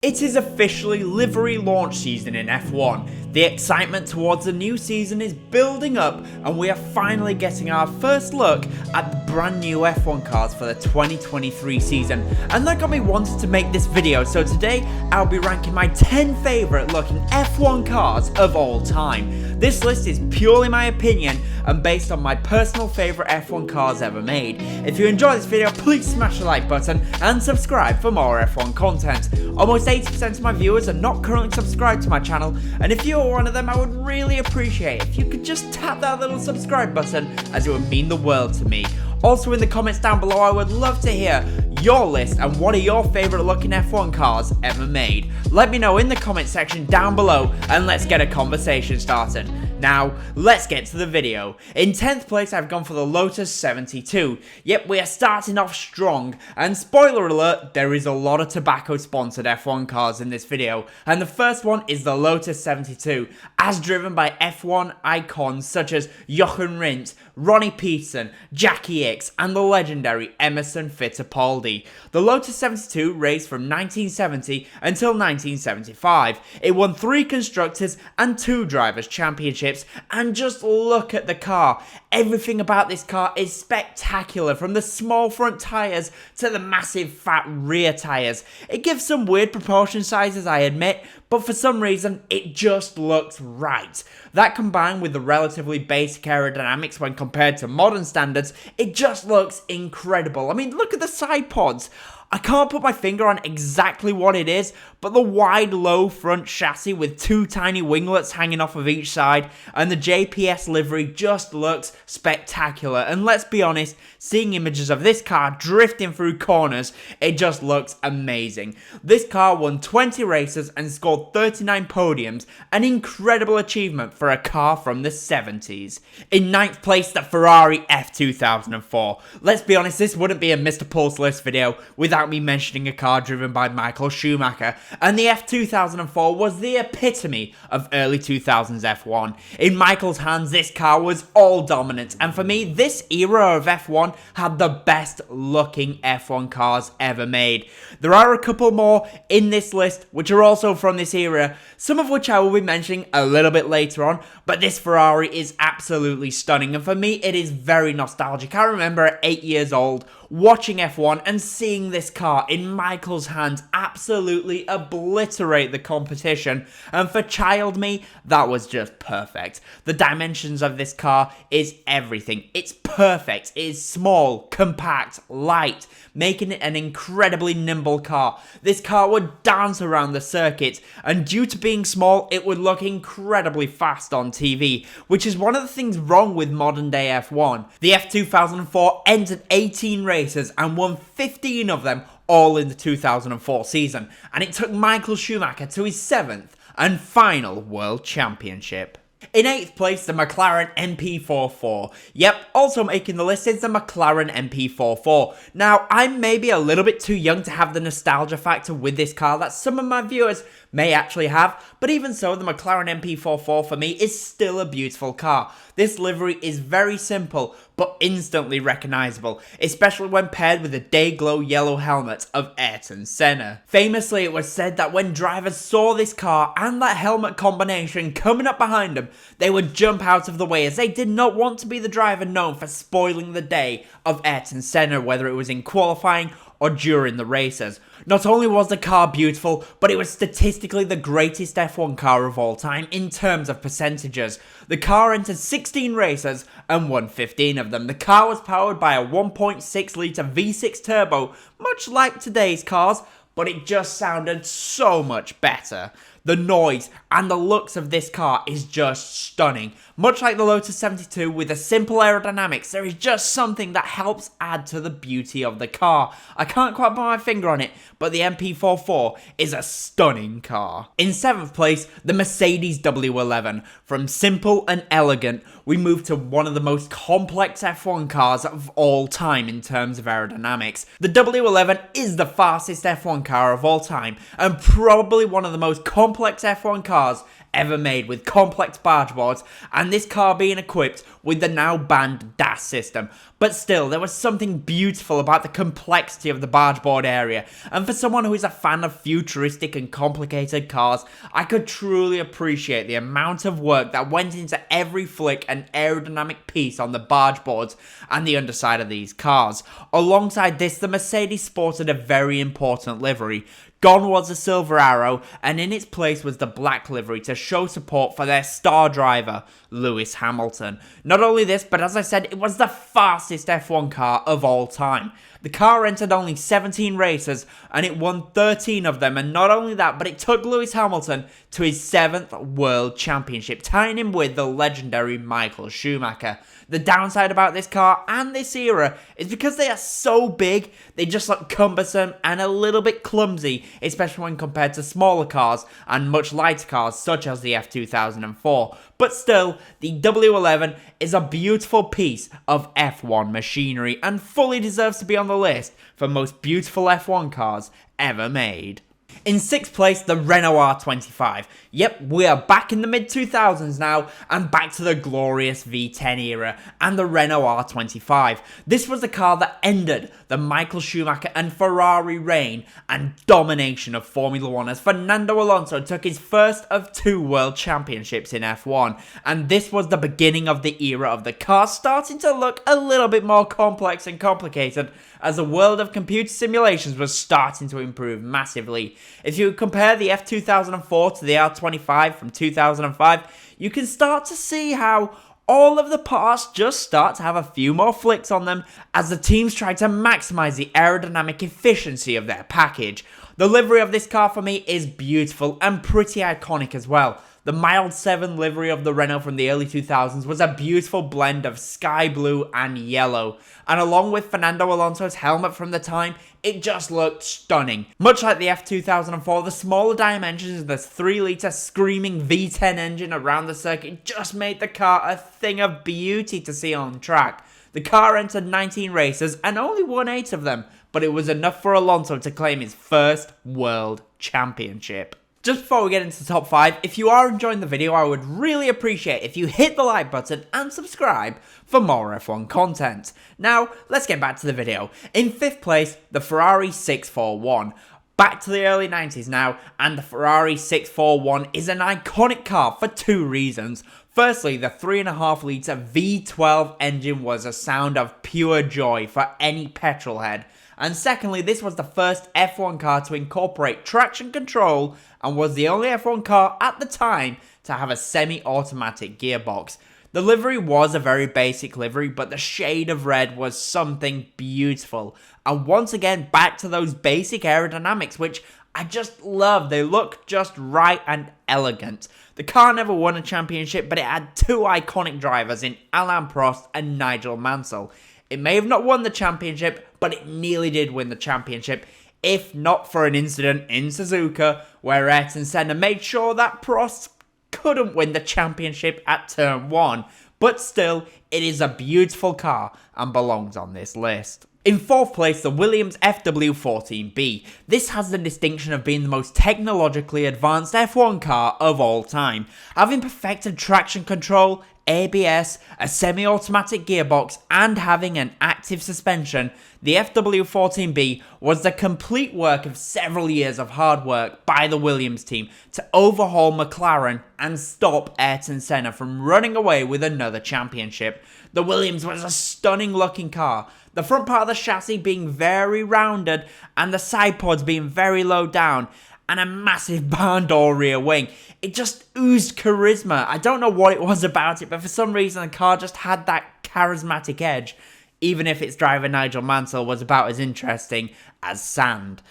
It is officially livery launch season in F1. The excitement towards the new season is building up and we are finally getting our first look at the brand new F1 cars for the 2023 season. And that got me wanting to make this video, so today I'll be ranking my 10 favourite looking F1 cars of all time. This list is purely my opinion and based on my personal favourite F1 cars ever made. If you enjoy this video, please smash the like button and subscribe for more F1 content. Almost 80% of my viewers are not currently subscribed to my channel, and if you're one of them, I would really appreciate if you could just tap that little subscribe button, as it would mean the world to me. Also in the comments down below, I would love to hear your list and what are your favourite looking F1 cars ever made. Let me know in the comment section down below and let's get a conversation started. Now, let's get to the video. In 10th place, I've gone for the Lotus 72. Yep, we are starting off strong, and spoiler alert, there is a lot of tobacco-sponsored F1 cars in this video, and the first one is the Lotus 72, as driven by F1 icons such as Jochen Rindt, Ronnie Peterson, Jackie Ickx, and the legendary Emerson Fittipaldi. The Lotus 72 raced from 1970 until 1975. It won 3 Constructors and 2 Drivers' Championships. And just look at the car. Everything about this car is spectacular, from the small front tyres to the massive fat rear tyres. It gives some weird proportion sizes, I admit, but for some reason it just looks right. That combined with the relatively basic aerodynamics when compared to modern standards, it just looks incredible. I mean, look at the side pods. I can't put my finger on exactly what it is, but the wide low front chassis with 2 tiny winglets hanging off of each side and the JPS livery just looks spectacular. And let's be honest, seeing images of this car drifting through corners, it just looks amazing. This car won 20 races and scored 39 podiums, an incredible achievement for a car from the 70s. In 9th place, the Ferrari F2004. Let's be honest, this wouldn't be a Mr. Pulse list video without me mentioning a car driven by Michael Schumacher, and the F2004 was the epitome of early 2000s F1. In Michael's hands, this car was all dominant, and for me, this era of F1 had the best looking F1 cars ever made. There are a couple more in this list which are also from this era, some of which I will be mentioning a little bit later on, but this Ferrari is absolutely stunning, and for me, it is very nostalgic. I remember at 8 years old, watching F1 and seeing this car in Michael's hands absolutely obliterate the competition, and for child me, that was just perfect. The dimensions of this car is everything. It's perfect. It is small, compact, light, making it an incredibly nimble car. This car would dance around the circuit, and due to being small, it would look incredibly fast on TV, which is one of the things wrong with modern day F1. The F2004 entered 18 races and won 15 of them, all in the 2004 season, and it took Michael Schumacher to his 7th and final World Championship. In 8th place, the McLaren MP44. Yep, also making the list is the McLaren MP44. Now, I'm maybe a little bit too young to have the nostalgia factor with this car that some of my viewers may actually have, but even so, the McLaren MP44 for me is still a beautiful car. This livery is very simple, but instantly recognisable, especially when paired with the day-glow yellow helmet of Ayrton Senna. Famously, it was said that when drivers saw this car and that helmet combination coming up behind them, they would jump out of the way, as they did not want to be the driver known for spoiling the day of Ayrton Senna, whether it was in qualifying or during the races. Not only was the car beautiful, but it was statistically the greatest F1 car of all time in terms of percentages. The car entered 16 races and won 15 of them. The car was powered by a 1.6 litre V6 turbo, much like today's cars, but it just sounded so much better. The noise and the looks of this car is just stunning. Much like the Lotus 72 with the simple aerodynamics, there is just something that helps add to the beauty of the car. I can't quite put my finger on it, but the MP44 is a stunning car. In 7th place, the Mercedes W11. From simple and elegant, we move to one of the most complex F1 cars of all time in terms of aerodynamics. The W11 is the fastest F1 car of all time, and probably one of the most complex complex F1 cars ever made, with complex barge boards, and this car being equipped with the now banned DAS system. But still, there was something beautiful about the complexity of the barge board area, and for someone who is a fan of futuristic and complicated cars, I could truly appreciate the amount of work that went into every flick and aerodynamic piece on the barge boards and the underside of these cars. Alongside this, the Mercedes sported a very important livery. Gone was the silver arrow, and in its place was the black livery to show support for their star driver, Lewis Hamilton. Not only this, but as I said, it was the fastest F1 car of all time. The car entered only 17 races, and it won 13 of them, and not only that, but it took Lewis Hamilton to his 7th World Championship, tying him with the legendary Michael Schumacher. The downside about this car and this era is because they are so big, they just look cumbersome and a little bit clumsy, especially when compared to smaller cars and much lighter cars such as the F2004. But still, the W11 is a beautiful piece of F1 machinery and fully deserves to be on the list for most beautiful F1 cars ever made. In 6th place, the Renault R25. Yep, we are back in the mid-2000s now, and back to the glorious V10 era, and the Renault R25. This was the car that ended the Michael Schumacher and Ferrari reign and domination of Formula 1, as Fernando Alonso took his first of 2 world championships in F1, and this was the beginning of the era of the car starting to look a little bit more complex and complicated, as the world of computer simulations was starting to improve massively. If you compare the F2004 to the R25 from 2005, you can start to see how all of the parts just start to have a few more flicks on them as the teams try to maximize the aerodynamic efficiency of their package. The livery of this car for me is beautiful and pretty iconic as well. The mild 7 livery of the Renault from the early 2000s was a beautiful blend of sky blue and yellow, and along with Fernando Alonso's helmet from the time, it just looked stunning. Much like the F2004, the smaller dimensions of this 3-litre screaming V10 engine around the circuit just made the car a thing of beauty to see on track. The car entered 19 races and only won 8 of them, but it was enough for Alonso to claim his first world championship. Just before we get into the top 5, if you are enjoying the video, I would really appreciate if you hit the like button and subscribe for more F1 content. Now, let's get back to the video. In 5th place, the Ferrari 641. Back to the early 90s now, and the Ferrari 641 is an iconic car for 2 reasons. Firstly, the 3.5-litre V12 engine was a sound of pure joy for any petrol head. And secondly, this was the first F1 car to incorporate traction control and was the only F1 car at the time to have a semi-automatic gearbox. The livery was a very basic livery, but the shade of red was something beautiful. And once again, back to those basic aerodynamics, which I just love. They look just right and elegant. The car never won a championship, but it had 2 iconic drivers in Alain Prost and Nigel Mansell. It may have not won the championship, but it nearly did win the championship, if not for an incident in Suzuka where Ayrton Senna made sure that Prost couldn't win the championship at turn 1. But still, it is a beautiful car and belongs on this list. In 4th place, the Williams FW14B. This has the distinction of being the most technologically advanced F1 car of all time, having perfected traction control, ABS, a semi-automatic gearbox, and having an active suspension. The FW14B was the complete work of several years of hard work by the Williams team to overhaul McLaren and stop Ayrton Senna from running away with another championship. The Williams was a stunning looking car, the front part of the chassis being very rounded and the side pods being very low down, and a massive barn door rear wing. It just oozed charisma. I don't know what it was about it, but for some reason the car just had that charismatic edge, even if its driver Nigel Mansell was about as interesting as sand.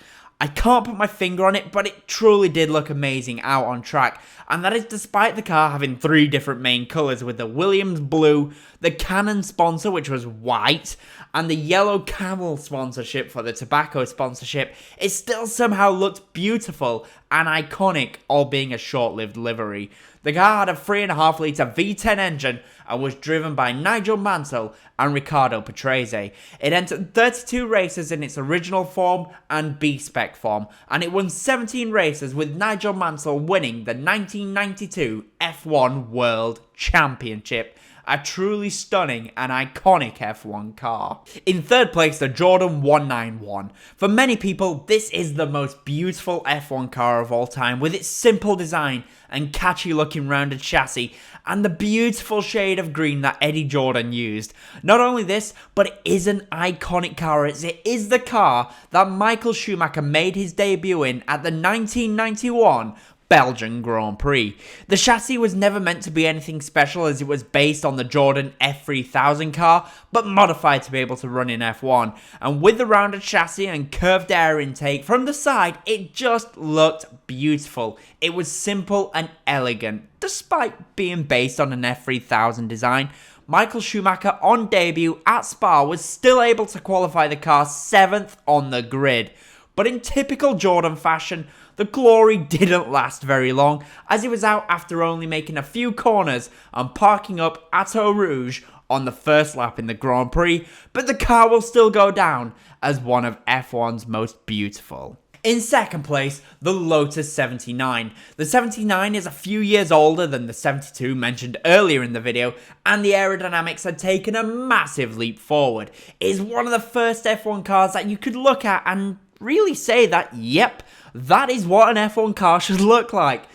I can't put my finger on it, but it truly did look amazing out on track, and that is despite the car having 3 different main colours, with the Williams blue, the Canon sponsor which was white, and the yellow camel sponsorship for the tobacco sponsorship. It still somehow looked beautiful and iconic, all being a short-lived livery. The car had a 3.5 litre V10 engine and was driven by Nigel Mansell and Riccardo Patrese. It entered 32 races in its original form and B-spec form, and it won 17 races, with Nigel Mansell winning the 1992 F1 World Championship. A truly stunning and iconic F1 car. In third place, the Jordan 191. For many people, this is the most beautiful F1 car of all time, with its simple design and catchy looking rounded chassis and the beautiful shade of green that Eddie Jordan used. Not only this, but it is an iconic car as it is the car that Michael Schumacher made his debut in at the 1991 Belgian Grand Prix. The chassis was never meant to be anything special as it was based on the Jordan F3000 car, but modified to be able to run in F1. And with the rounded chassis and curved air intake from the side, it just looked beautiful. It was simple and elegant, despite being based on an F3000 design. Michael Schumacher on debut at Spa was still able to qualify the car 7th on the grid. But in typical Jordan fashion, the glory didn't last very long, as he was out after only making a few corners and parking up at Eau Rouge on the first lap in the Grand Prix, but the car will still go down as one of F1's most beautiful. In second place, the Lotus 79. The 79 is a few years older than the 72 mentioned earlier in the video, and the aerodynamics had taken a massive leap forward. It is one of the first F1 cars that you could look at and really say that, yep, that is what an F1 car should look like.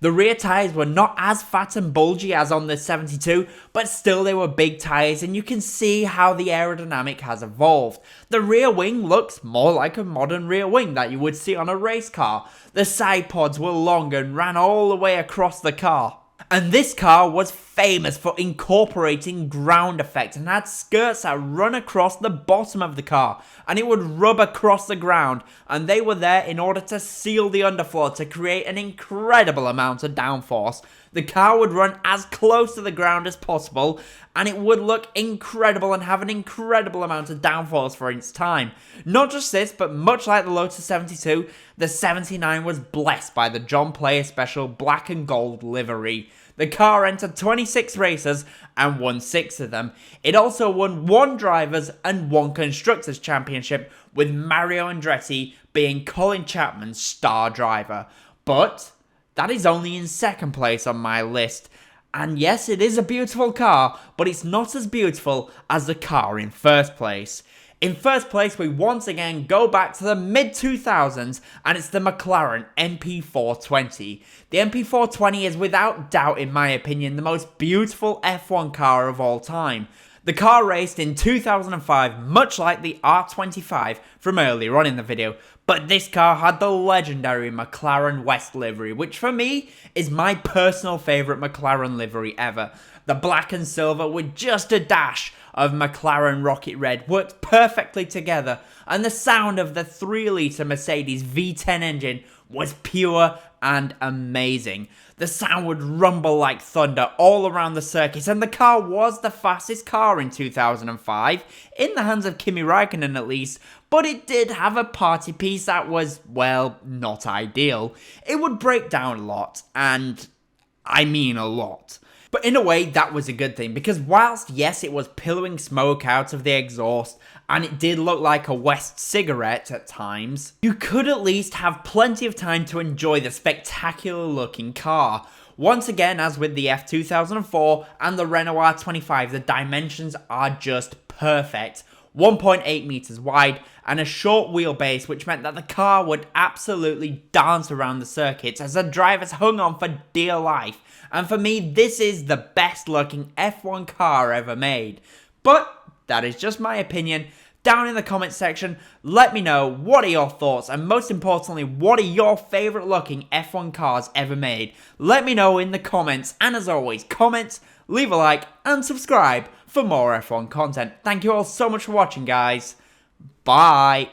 The rear tyres were not as fat and bulgy as on the 72, but still they were big tyres, and you can see how the aerodynamic has evolved. The rear wing looks more like a modern rear wing that you would see on a race car. The side pods were long and ran all the way across the car. And this car was famous for incorporating ground effect and had skirts that run across the bottom of the car, and it would rub across the ground, and they were there in order to seal the underfloor to create an incredible amount of downforce. The car would run as close to the ground as possible, and it would look incredible and have an incredible amount of downforce for its time. Not just this, but much like the Lotus 72, the 79 was blessed by the John Player Special black and gold livery. The car entered 26 races and won 6 of them. It also won 1 Drivers' and 1 Constructors' Championship, with Mario Andretti being Colin Chapman's star driver. But that is only in second place on my list. And yes, it is a beautiful car, but it's not as beautiful as the car in first place. In first place, we once again go back to the mid-2000s, and it's the McLaren MP420. The MP420 is without doubt, in my opinion, the most beautiful F1 car of all time. The car raced in 2005, much like the R25 from earlier on in the video, but this car had the legendary McLaren West livery, which for me is my personal favourite McLaren livery ever. The black and silver with just a dash of McLaren Rocket Red worked perfectly together, and the sound of the 3-litre Mercedes V10 engine was pure and amazing. The sound would rumble like thunder all around the circuit, and the car was the fastest car in 2005, in the hands of Kimi Räikkönen at least, but it did have a party piece that was, well, not ideal. It would break down a lot, and I mean a lot. But in a way, that was a good thing, because whilst, yes, it was pillowing smoke out of the exhaust, and it did look like a West cigarette at times, you could at least have plenty of time to enjoy the spectacular looking car. Once again, as with the F2004 and the Renault R25, the dimensions are just perfect. 1.8 meters wide and a short wheelbase, which meant that the car would absolutely dance around the circuit as the drivers hung on for dear life. And for me, this is the best looking F1 car ever made. But that is just my opinion. Down in the comments section, let me know what are your thoughts, and most importantly, what are your favourite looking F1 cars ever made. Let me know in the comments, and as always, comment, leave a like, and subscribe for more F1 content. Thank you all so much for watching, guys. Bye.